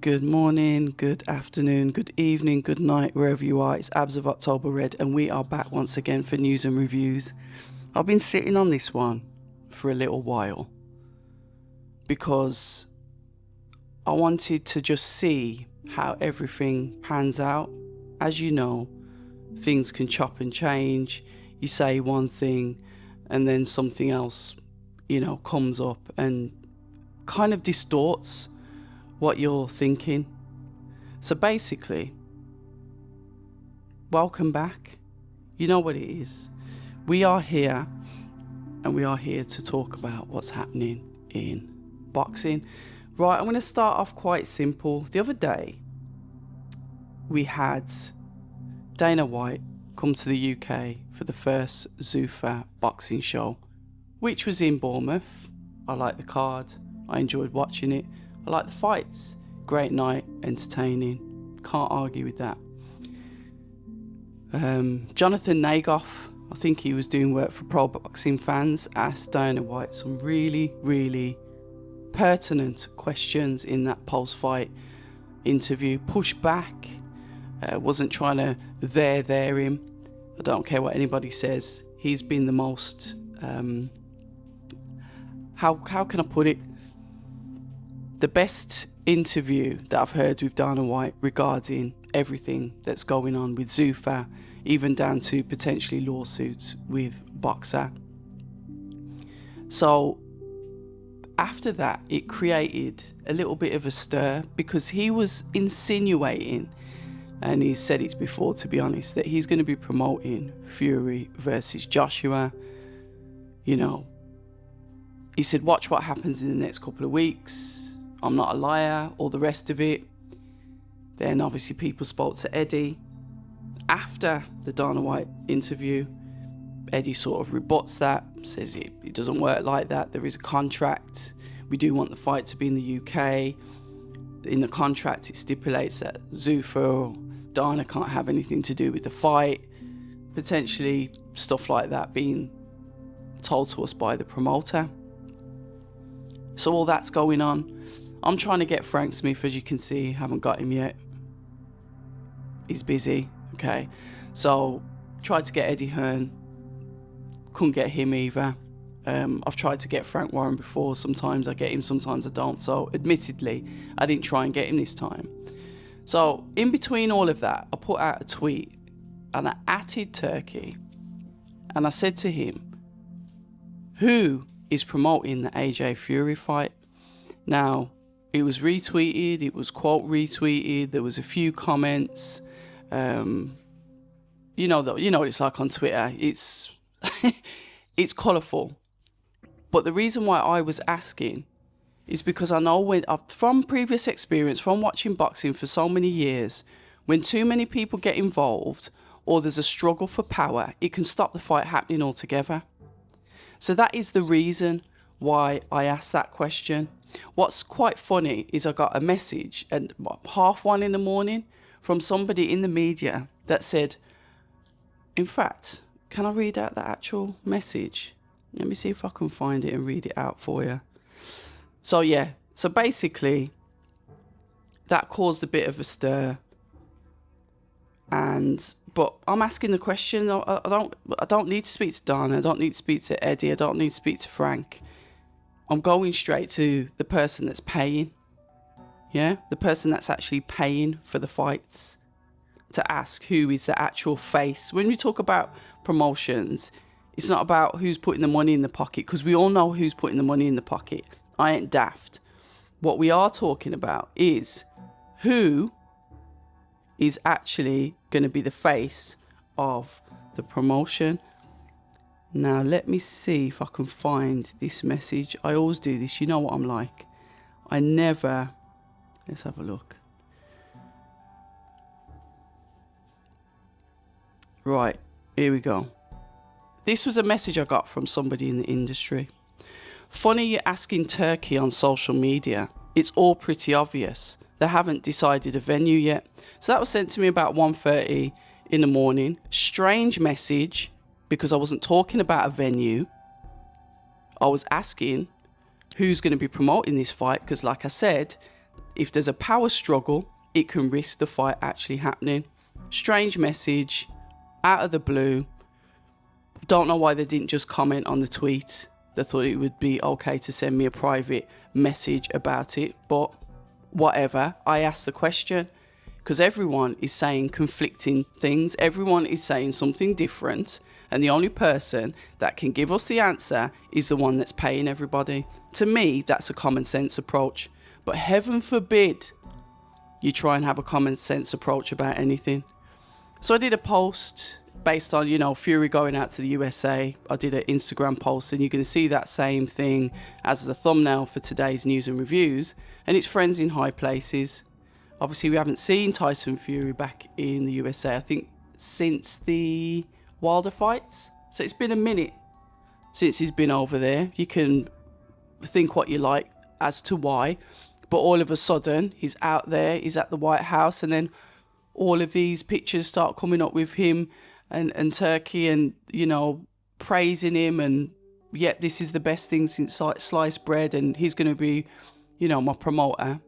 Good morning, good afternoon, good evening, good night, wherever you are. It's Abs of October Red, and we are back once again for news and reviews. I've been sitting on this one for a little while because I wanted to just see how everything pans out. As you know, things can chop and change. You say one thing and then something else, comes up and kind of distorts what you're thinking. So basically, welcome back. You know what it is. We are here, and we are here to talk about what's happening in boxing. Right, I'm going to start off quite simple. The other day, we had Dana White come to the UK for the first Zuffa Boxing show, which was in Bournemouth. I liked the card. I enjoyed watching it. I like the fights. Great night, entertaining. Can't argue with that. Jonathan Nagoff, I think he was doing work for Pro Boxing Fans, asked Dana White some really, really pertinent questions in that post-fight interview. Pushed back. Wasn't trying to there him. I don't care what anybody says. He's been the most... how can I put it? The best interview that I've heard with Dana White regarding everything that's going on with Zuffa, even down to potentially lawsuits with Boxer. So after that, it created a little bit of a stir because he was insinuating, and he said it before, to be honest, that he's going to be promoting Fury versus Joshua. He said, watch what happens in the next couple of weeks. I'm not a liar, all the rest of it. Then obviously people spoke to Eddie. After the Dana White interview, Eddie sort of rebuts that, says it doesn't work like that. There is a contract. We do want the fight to be in the UK. In the contract, it stipulates that Zuffa or Dana can't have anything to do with the fight. Potentially stuff like that being told to us by the promoter. So all that's going on. I'm trying to get Frank Smith, as you can see. Haven't got him yet. He's busy. Okay. So tried to get Eddie Hearn. Couldn't get him either. I've tried to get Frank Warren before. Sometimes I get him, sometimes I don't. So admittedly, I didn't try and get him this time. So in between all of that, I put out a tweet and I atted Turki. And I said to him, who is promoting the AJ Fury fight? Now, it was retweeted, it was quote retweeted, there was a few comments. You know what it's like on Twitter. It's it's colourful. But the reason why I was asking is because I know from previous experience, from watching boxing for so many years, when too many people get involved or there's a struggle for power, it can stop the fight happening altogether. So that is the reason why I asked that question. What's quite funny is I got a message at 1:30 in the morning from somebody in the media that said, in fact, can I read out the actual message? Let me see if I can find it and read it out for you. So yeah, so basically that caused a bit of a stir. But I'm asking the question. I don't need to speak to Dana. I don't need to speak to Eddie. I don't need to speak to Frank. I'm going straight to the person that's paying. Yeah, the person that's actually paying for the fights, to ask who is the actual face. When we talk about promotions, it's not about who's putting the money in the pocket, because we all know who's putting the money in the pocket. I ain't daft. What we are talking about is who is actually going to be the face of the promotion. Now let me see if I can find this message. I always do this, you know what I'm like. Let's have a look. Right, here we go. This was a message I got from somebody in the industry. Funny you're asking Turki on social media. It's all pretty obvious. They haven't decided a venue yet. So that was sent to me about 1:30 in the morning. Strange message, because I wasn't talking about a venue. I was asking who's going to be promoting this fight, because like I said, if there's a power struggle, it can risk the fight actually happening. Strange message, out of the blue. Don't know why they didn't just comment on the tweet. They thought it would be okay to send me a private message about it, but whatever. I asked the question because everyone is saying conflicting things. Everyone is saying something different, and the only person that can give us the answer is the one that's paying everybody. To me, that's a common sense approach, but heaven forbid you try and have a common sense approach about anything. So I did a post based on, you know, Fury going out to the USA. I did an Instagram post, and you're going to see that same thing as the thumbnail for today's news and reviews, and it's friends in high places. Obviously, we haven't seen Tyson Fury back in the USA, I think, since the Wilder fights. So it's been a minute since he's been over there. You can think what you like as to why, but all of a sudden, he's out there, he's at the White House, and then all of these pictures start coming up with him and Turkey, and, you know, praising him, and yep, this is the best thing since sliced bread, and he's going to be, you know, my promoter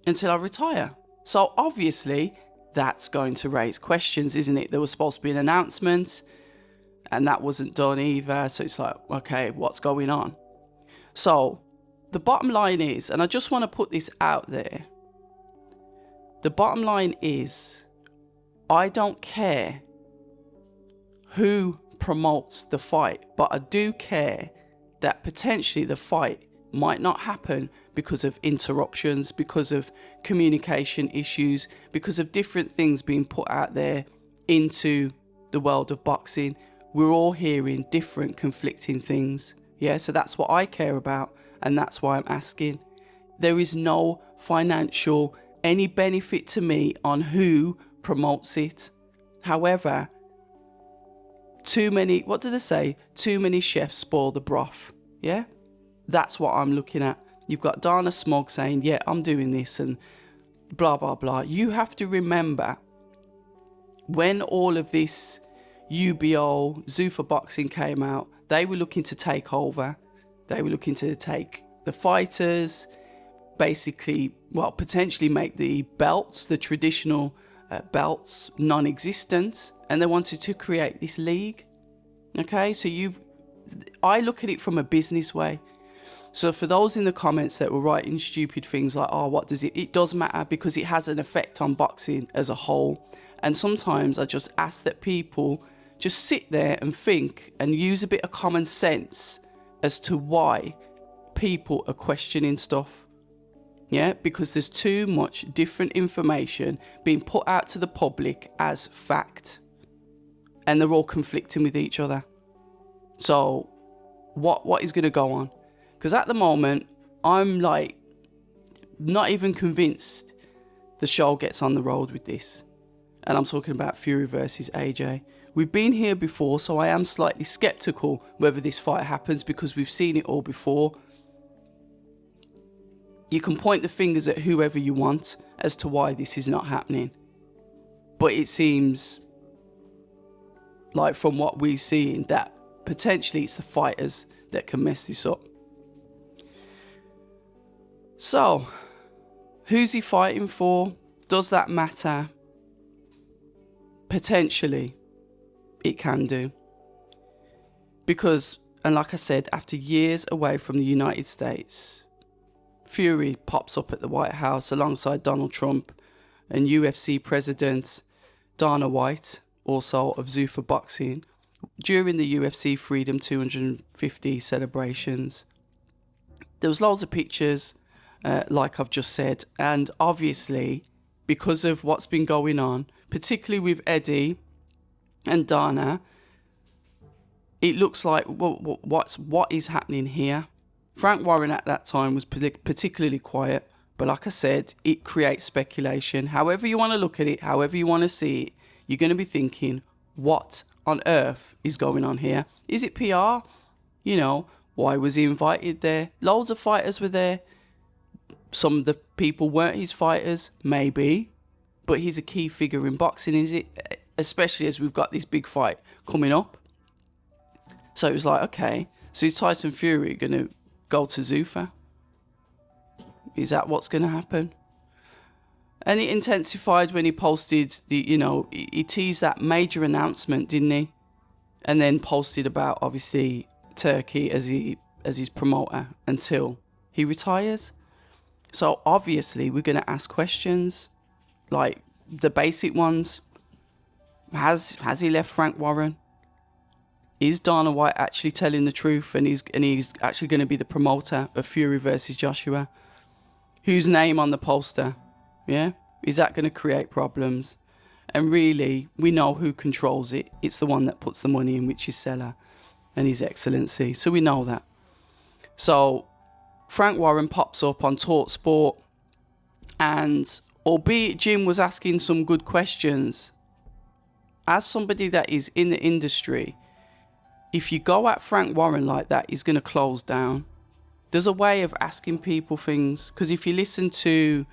until I retire. So obviously that's going to raise questions, isn't it? There was supposed to be an announcement, and that wasn't done either. So it's like, okay, what's going on? So the bottom line is, and I just want to put this out there, the bottom line is, I don't care who promotes the fight, but I do care that potentially the fight might not happen because of interruptions, because of communication issues, because of different things being put out there into the world of boxing. We're all hearing different conflicting things. Yeah, so that's what I care about, and that's why I'm asking. There is no financial, any benefit to me on who promotes it. However, too many, what do they say? Too many chefs spoil the broth. Yeah? That's what I'm looking at. You've got Dana Smog saying, yeah, I'm doing this, and blah, blah, blah. You have to remember, when all of this UBO, Zuffa Boxing came out, they were looking to take over. They were looking to take the fighters, basically, well, potentially make the belts, the traditional belts, non-existent, and they wanted to create this league. Okay, so I look at it from a business way. So for those in the comments that were writing stupid things like, oh, what does it does matter, because it has an effect on boxing as a whole. And sometimes I just ask that people just sit there and think and use a bit of common sense as to why people are questioning stuff. Yeah, because there's too much different information being put out to the public as fact, and they're all conflicting with each other. So what is going to go on? Because at the moment, I'm like not even convinced the show gets on the road with this. And I'm talking about Fury versus AJ. We've been here before, so I am slightly skeptical whether this fight happens, because we've seen it all before. You can point the fingers at whoever you want as to why this is not happening. But it seems like, from what we've seen, that potentially it's the fighters that can mess this up. So, who's he fighting for? Does that matter? Potentially, it can do. Because, and like I said, after years away from the United States, Fury pops up at the White House alongside Donald Trump and UFC President Dana White, also of Zuffa Boxing, during the UFC Freedom 250 celebrations. There was loads of pictures, like I've just said, and obviously, because of what's been going on, particularly with Eddie and Dana, it looks like, well, what is happening here? Frank Warren at that time was particularly quiet, but like I said, it creates speculation. However you want to look at it, however you want to see it, you're going to be thinking, what on earth is going on here? Is it PR? You know, why was he invited there? Loads of fighters were there. Some of the people weren't his fighters, maybe, but he's a key figure in boxing, is it? Especially as we've got this big fight coming up. So it was like, okay, so is Tyson Fury going to go to Zuffa? Is that what's going to happen? And it intensified when he posted he teased that major announcement, didn't he? And then posted about, obviously, Turki as his promoter until he retires. So obviously we're going to ask questions, like the basic ones. Has he left Frank Warren? Is Dana White actually telling the truth, and he's actually going to be the promoter of Fury versus Joshua? Whose name on the poster? Yeah? Is that going to create problems? And really, we know who controls it. It's the one that puts the money in, which is Seller and His Excellency. So we know that. So Frank Warren pops up on TalkSport, and albeit Jim was asking some good questions, as somebody that is in the industry, if you go at Frank Warren like that, he's going to close down. There's a way of asking people things, because if you listen to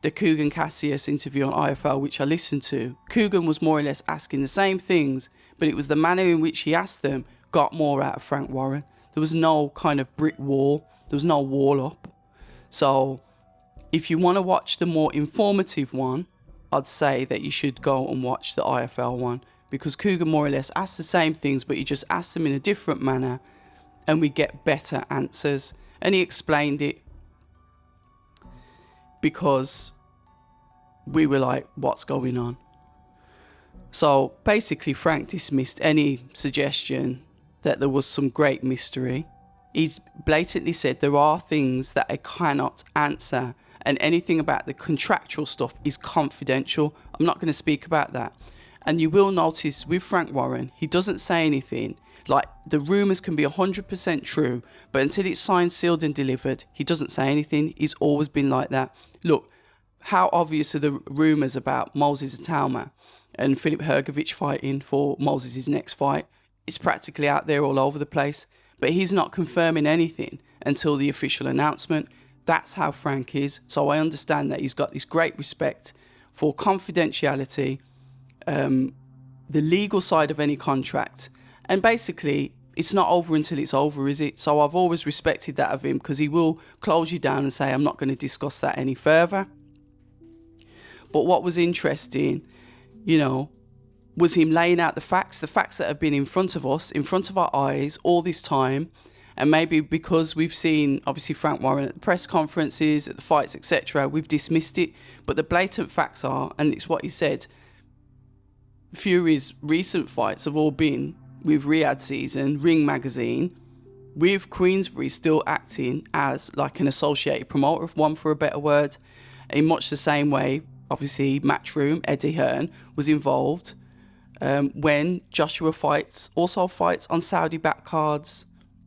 the Kugan Cassius interview on IFL, which I listened to, Kugan was more or less asking the same things, but it was the manner in which he asked them got more out of Frank Warren. There was no kind of brick wall. There was no wall up. So if you want to watch the more informative one, I'd say that you should go and watch the IFL one, because Kugan more or less asked the same things, but he just asked them in a different manner, and we get better answers. And he explained it, because we were like, what's going on? So basically Frank dismissed any suggestion that there was some great mystery. He's blatantly said there are things that I cannot answer, and anything about the contractual stuff is confidential. I'm not going to speak about that. And you will notice with Frank Warren, he doesn't say anything. Like, the rumours can be 100% true, but until it's signed, sealed and delivered, he doesn't say anything. He's always been like that. Look, how obvious are the rumours about Moses Atalma and Filip Hrgovic fighting for Moses' next fight? It's practically out there all over the place. But he's not confirming anything until the official announcement. That's how Frank is. So I understand that he's got this great respect for confidentiality, the legal side of any contract. And basically, it's not over until it's over, is it? So I've always respected that of him, because he will close you down and say, I'm not going to discuss that any further. But what was interesting, was him laying out the facts that have been in front of us, in front of our eyes all this time. And maybe because we've seen, obviously, Frank Warren at the press conferences, at the fights, etc., we've dismissed it. But the blatant facts are, and it's what he said, Fury's recent fights have all been with Riyadh Season, Ring Magazine, with Queensberry still acting as like an associated promoter, if one for a better word, in much the same way, obviously, Matchroom, Eddie Hearn, was involved when Joshua also fights on Saudi back cards.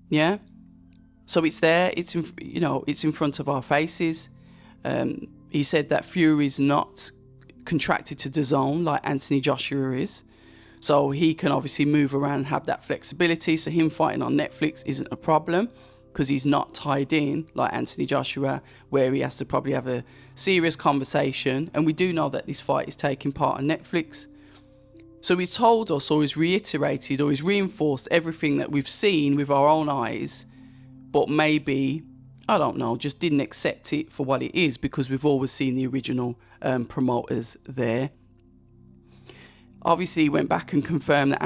Yeah, so it's there. It's it's in front of our faces. He said that Fury's not contracted to DAZN like Anthony Joshua is, so he can obviously move around and have that flexibility. So him fighting on Netflix isn't a problem, because he's not tied in like Anthony Joshua, where he has to probably have a serious conversation. And we do know that this fight is taking part on Netflix. So he's told us, or he's reiterated, or he's reinforced everything that we've seen with our own eyes, but maybe, I don't know, just didn't accept it for what it is, because we've always seen the original promoters there. Obviously, he went back and confirmed that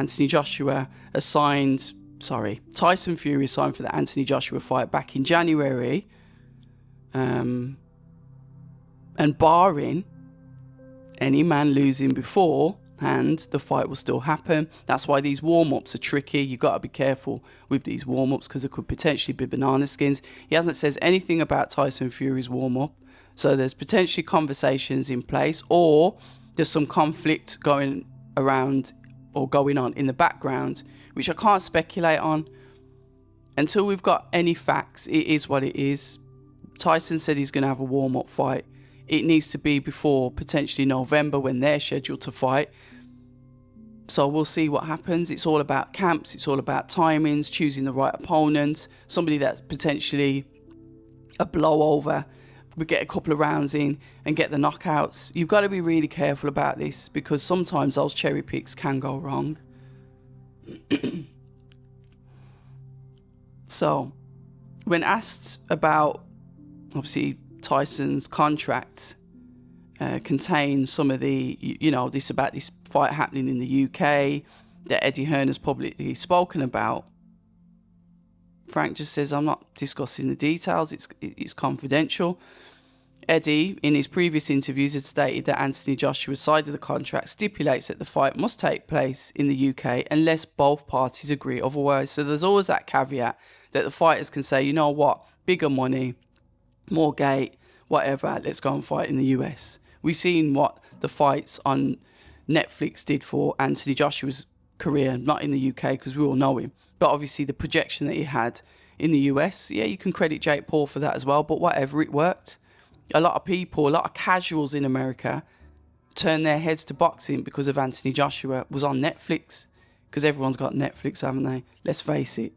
Tyson Fury signed for the Anthony Joshua fight back in January. And barring any man losing beforehand, the fight will still happen. That's why these warm-ups are tricky. You've got to be careful with these warm-ups, because it could potentially be banana skins. He hasn't said anything about Tyson Fury's warm-up. So there's potentially conversations in place, or there's some conflict going around or going on in the background, which I can't speculate on. Until we've got any facts, it is what it is. Tyson said he's going to have a warm-up fight. It needs to be before potentially November, when they're scheduled to fight. So we'll see what happens. It's all about camps. It's all about timings, choosing the right opponent, somebody that's potentially a blowover. We get a couple of rounds in and get the knockouts. You've got to be really careful about this, because sometimes those cherry picks can go wrong. So, when asked about, obviously, Tyson's contract contains some of the, this about this fight happening in the UK that Eddie Hearn has publicly spoken about. Frank just says, I'm not discussing the details, it's confidential. Eddie, in his previous interviews, had stated that Anthony Joshua's side of the contract stipulates that the fight must take place in the UK unless both parties agree otherwise. So there's always that caveat that the fighters can say, you know what, bigger money, more gate, whatever, let's go and fight in the US. We've seen what the fights on Netflix did for Anthony Joshua's career, not in the UK because we all know him, but obviously the projection that he had in the US, yeah, you can credit Jake Paul for that as well, but whatever, it worked. A lot of people, a lot of casuals in America turned their heads to boxing because of Anthony Joshua was on Netflix, because everyone's got Netflix, haven't they? Let's face it.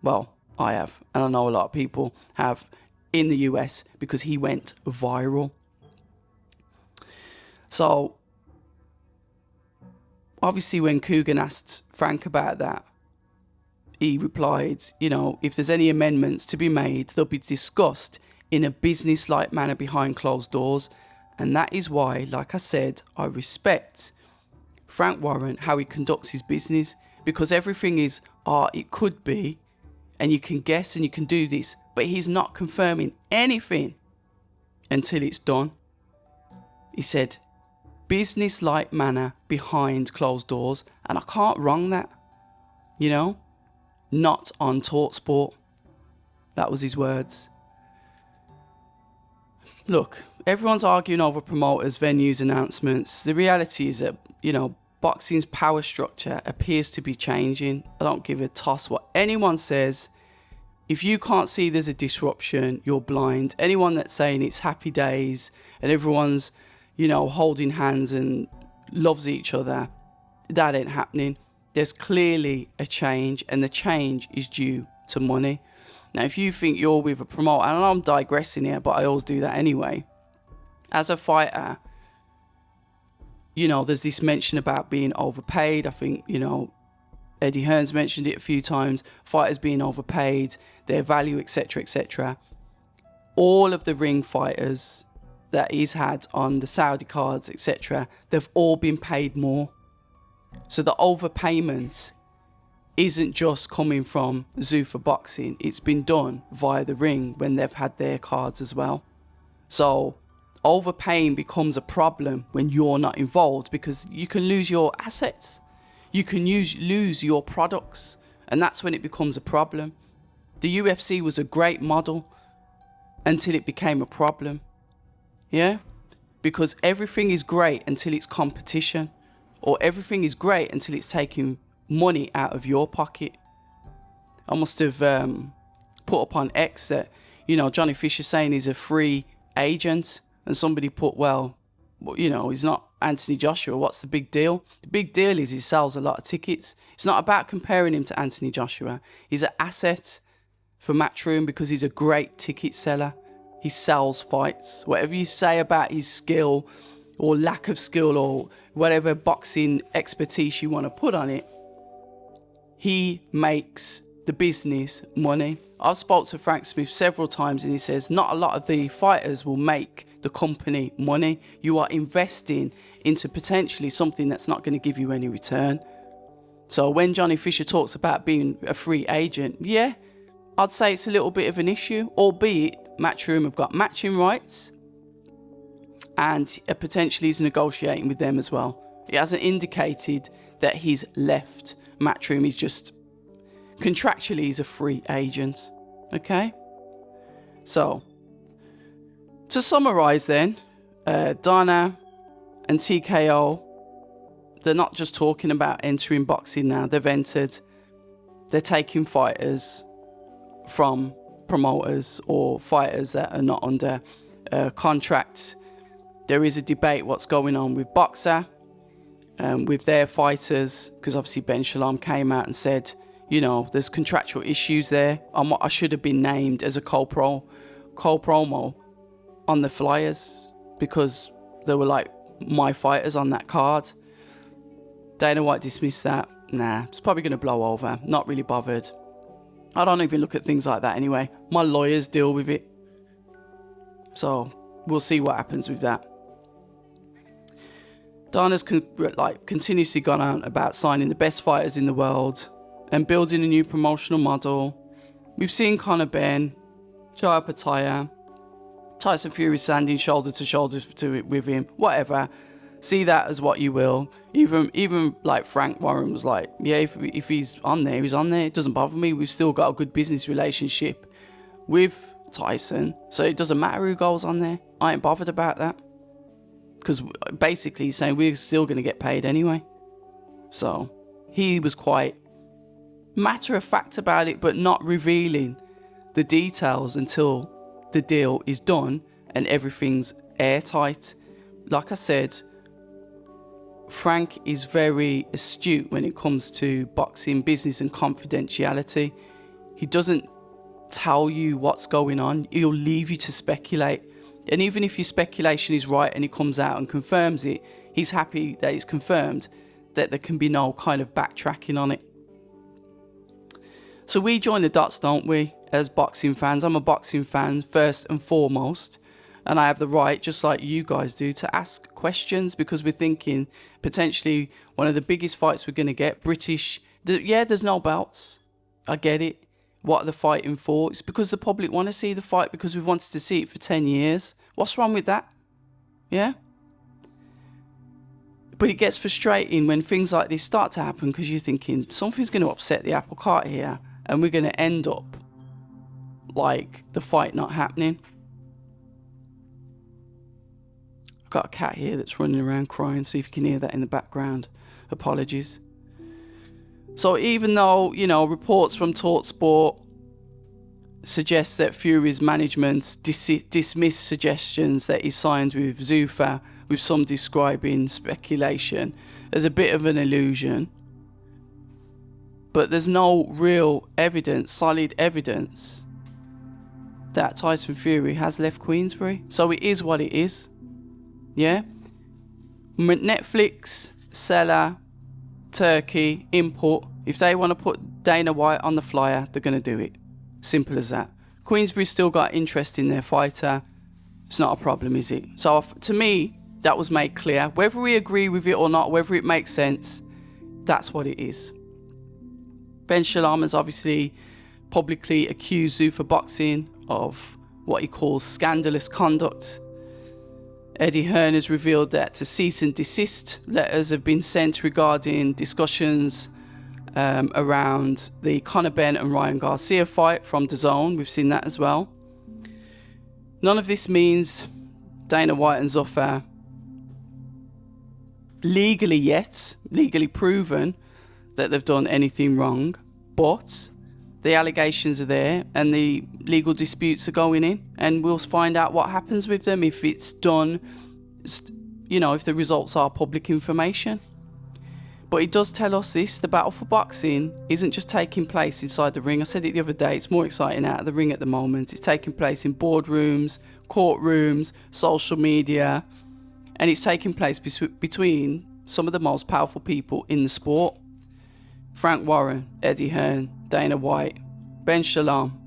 Well, I have, and I know a lot of people have in the US because he went viral. So obviously when Coogan asked Frank about that, he replied, if there's any amendments to be made, they'll be discussed in a business-like manner behind closed doors. And that is why, like I said, I respect Frank Warren, how he conducts his business, because everything is, it could be, and you can guess and you can do this, but he's not confirming anything until it's done. He said, business-like manner behind closed doors, and I can't wrong that, not on TalkSport. That was his words. Look, everyone's arguing over promoters, venues, announcements. The reality is that, boxing's power structure appears to be changing. I don't give a toss what anyone says. If you can't see there's a disruption, you're blind. Anyone that's saying it's happy days and everyone's, holding hands and loves each other, that ain't happening. There's clearly a change, and the change is due to money. Now, if you think you're with a promoter, and I'm digressing here, but I always do that anyway. As a fighter, there's this mention about being overpaid. I think, Eddie Hearn's mentioned it a few times. Fighters being overpaid, their value, etc., etc. All of the ring fighters that he's had on the Saudi cards, etc., they've all been paid more. So the overpayment isn't just coming from Zuffa Boxing. It's been done via the ring when they've had their cards as well. So overpaying becomes a problem when you're not involved, because you can lose your assets. You can lose your products, and that's when it becomes a problem. The UFC was a great model until it became a problem. Yeah? Because everything is great until it's competition, or everything is great until it's taking money out of your pocket. I must have put up on X that, Johnny Fisher saying he's a free agent, and somebody put, he's not Anthony Joshua, what's the big deal? The big deal is he sells a lot of tickets. It's not about comparing him to Anthony Joshua. He's an asset for Matchroom because he's a great ticket seller. He sells fights. Whatever you say about his skill or lack of skill or whatever boxing expertise you want to put on it, he makes the business money. I've spoke to Frank Smith several times, and he says not a lot of the fighters will make the company money. You are investing into potentially something that's not going to give you any return. So when Johnny Fisher talks about being a free agent, yeah, I'd say it's a little bit of an issue, albeit Matchroom have got matching rights, and potentially he's negotiating with them as well. He hasn't indicated that he's left Matchroom. He's just contractually he's a free agent. Okay, so to summarize then, Dana and TKO, they're not just talking about entering boxing now. They've entered. They're taking fighters from promoters or fighters that are not under contract. There is a debate what's going on with Boxer, with their fighters, because obviously Ben Shalom came out and said, there's contractual issues there. I should have been named as a co-promo on the flyers because there were like my fighters on that card. Dana White dismissed that. Nah, it's probably going to blow over. Not really bothered. I don't even look at things like that anyway. My lawyers deal with it. So we'll see what happens with that. Dana's continuously gone on about signing the best fighters in the world and building a new promotional model. We've seen Conor Benn, Jaya Pattaya, Tyson Fury standing shoulder to shoulder with him, whatever. See that as what you will. Even like Frank Warren was like, yeah, if he's on there, he's on there. It doesn't bother me. We've still got a good business relationship with Tyson, so it doesn't matter who goes on there. I ain't bothered about that, because basically he's saying we're still going to get paid anyway. So he was quite matter of fact about it, but not revealing the details until the deal is done and everything's airtight. Like I said, Frank is very astute when it comes to boxing business and confidentiality. He doesn't tell you what's going on. He'll leave you to speculate. And even if your speculation is right and he comes out and confirms it, he's happy that it's confirmed, that there can be no kind of backtracking on it. So we join the dots, don't we, as boxing fans? I'm a boxing fan first and foremost, and I have the right, just like you guys do, to ask questions, because we're thinking potentially one of the biggest fights we're going to get, British. Yeah, there's no belts. I get it. What are they fighting for? It's because the public want to see the fight, because we've wanted to see it for 10 years. What's wrong with that? Yeah? But it gets frustrating when things like this start to happen, because you're thinking something's going to upset the apple cart here, and we're going to end up like the fight not happening. I've got a cat here that's running around crying, so if you can hear that in the background, apologies. So even though, you know, reports from TalkSport suggest that Fury's management dismissed suggestions that he signed with Zuffa, with some describing speculation as a bit of an illusion, but there's no real evidence, solid evidence, that Tyson Fury has left Queensbury. So it is what it is. Yeah? Netflix, seller, Turkey, input. If they want to put Dana White on the flyer, they're going to do it. Simple as that. Queensbury's still got interest in their fighter. It's not a problem, is it? So to me, that was made clear. Whether we agree with it or not, whether it makes sense, that's what it is. Ben Shalom has obviously publicly accused Zuffa Boxing of what he calls scandalous conduct. Eddie Hearn has revealed that a cease and desist letters have been sent regarding discussions around the Conor Benn and Ryan Garcia fight from DAZN. We've seen that as well. None of this means Dana White and Zuffa legally proven that they've done anything wrong, but the allegations are there and the legal disputes are going in, and we'll find out what happens with them if it's done, you know, if the results are public information. But it does tell us this: the battle for boxing isn't just taking place inside the ring. I said it the other day, it's more exciting out of the ring at the moment. It's taking place in boardrooms, courtrooms, social media, and it's taking place between some of the most powerful people in the sport. Frank Warren, Eddie Hearn, Dana White, Ben Shalom,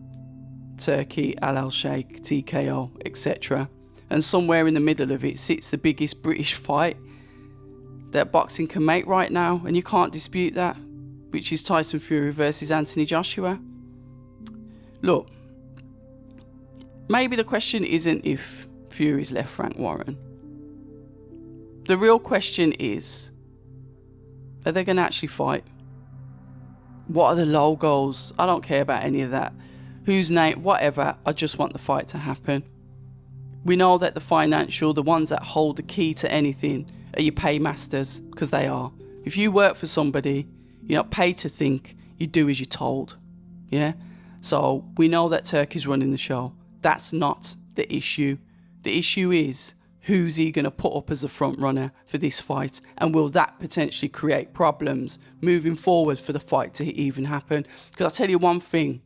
Turki Alalshikh, TKO, etc. And somewhere in the middle of it sits the biggest British fight that boxing can make right now, and you can't dispute that, which is Tyson Fury versus Anthony Joshua. Look, maybe the question isn't if Fury's left Frank Warren. The real question is, are they going to actually fight? What are the logos? I don't care about any of that. Whose name, whatever. I just want the fight to happen. We know that the ones that hold the key to anything are your paymasters, because they are. If you work for somebody, you're not paid to think, you do as you're told. Yeah? So we know that Turkey's running the show. That's not the issue. The issue is, who's he going to put up as a front runner for this fight? And will that potentially create problems moving forward for the fight to even happen? Because I'll tell you one thing.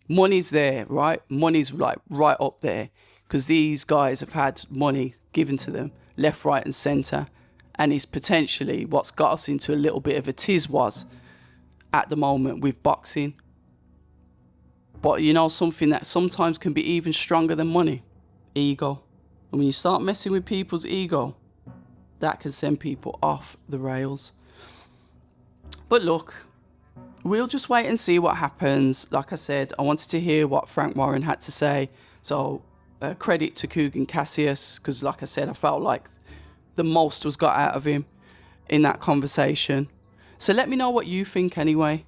Money's there, right? Money's like right up there. Because these guys have had money given to them left, right and centre. And it's potentially what's got us into a little bit of a tiz-was at the moment with boxing. But you know, something that sometimes can be even stronger than money ego. And when you start messing with people's ego, that can send people off the rails. But look, we'll just wait and see what happens. Like I said, I wanted to hear what Frank Warren had to say. So credit to Kugan Cassius, because like I said, I felt like the most was got out of him in that conversation. So let me know what you think anyway.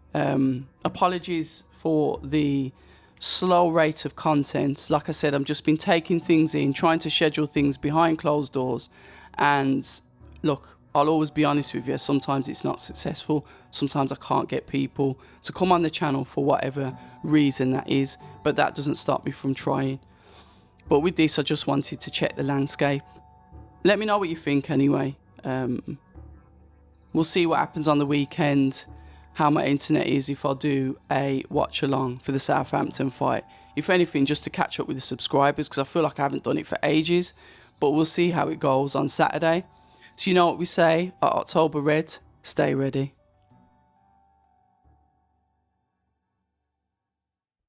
Apologies for the slow rate of content. Like I said, I've just been taking things in, trying to schedule things behind closed doors. And look, I'll always be honest with you, sometimes it's not successful. Sometimes I can't get people to come on the channel for whatever reason that is, but that doesn't stop me from trying. But with this, I just wanted to check the landscape. Let me know what you think anyway. We'll see what happens on the weekend, how my internet is if I do a watch along for the Southampton fight. If anything, just to catch up with the subscribers, because I feel like I haven't done it for ages. But we'll see how it goes on Saturday. So you know what we say at October Red, stay ready.